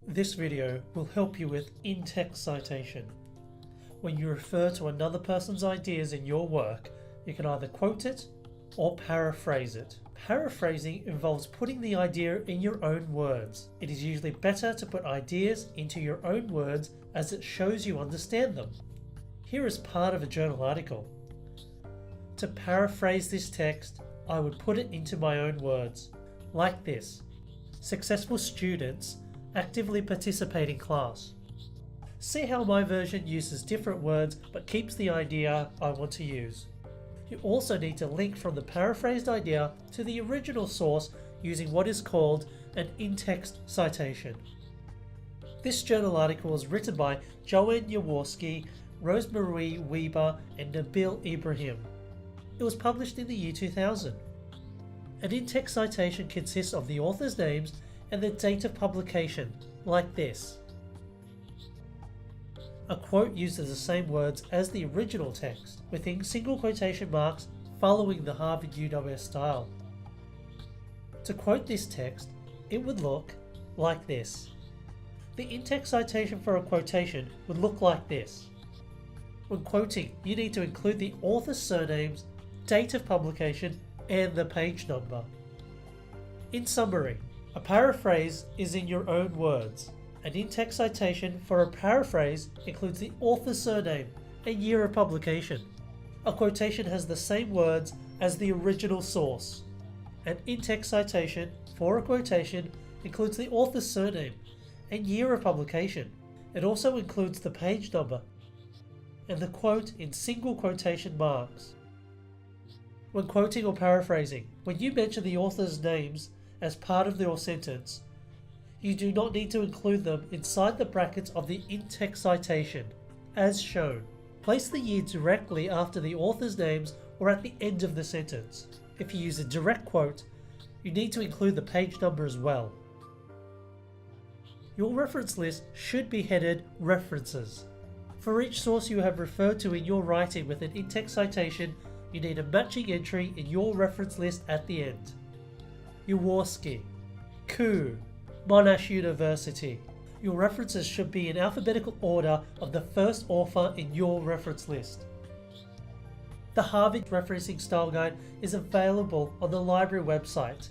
This video will help you with in-text citation. When you refer to another person's ideas in your work, you can either quote it or paraphrase it. Paraphrasing involves putting the idea in your own words. It is usually better to put ideas into your own words as it shows you understand them. Here is part of a journal article. To paraphrase this text, I would put it into my own words, like this. Successful students actively participate in class. See how my version uses different words but keeps the idea I want to use. You also need to link from the paraphrased idea to the original source using what is called an in-text citation. This journal article was written by Joanne Jaworski, Rosemarie Weber and Nabil Ibrahim. It was published in the year 2000. An in-text citation consists of the author's names and the date of publication, like this. A quote uses the same words as the original text, within single quotation marks following the Harvard WesternSydU style. To quote this text, it would look like this. The in-text citation for a quotation would look like this. When quoting, you need to include the author's surnames, date of publication, and the page number. In summary, a paraphrase is in your own words. An in-text citation for a paraphrase includes the author's surname and year of publication. A quotation has the same words as the original source. An in-text citation for a quotation includes the author's surname and year of publication. It also includes the page number and the quote in single quotation marks. When quoting or paraphrasing, when you mention the author's names as part of your sentence, you do not need to include them inside the brackets of the in-text citation, as shown. Place the year directly after the author's names or at the end of the sentence. If you use a direct quote, you need to include the page number as well. Your reference list should be headed References. For each source you have referred to in your writing with an in-text citation, you need a matching entry in your reference list at the end. Jaworski, Koo, Monash University. Your references should be in alphabetical order of the first author in your reference list. The Harvard Referencing Style Guide is available on the library website.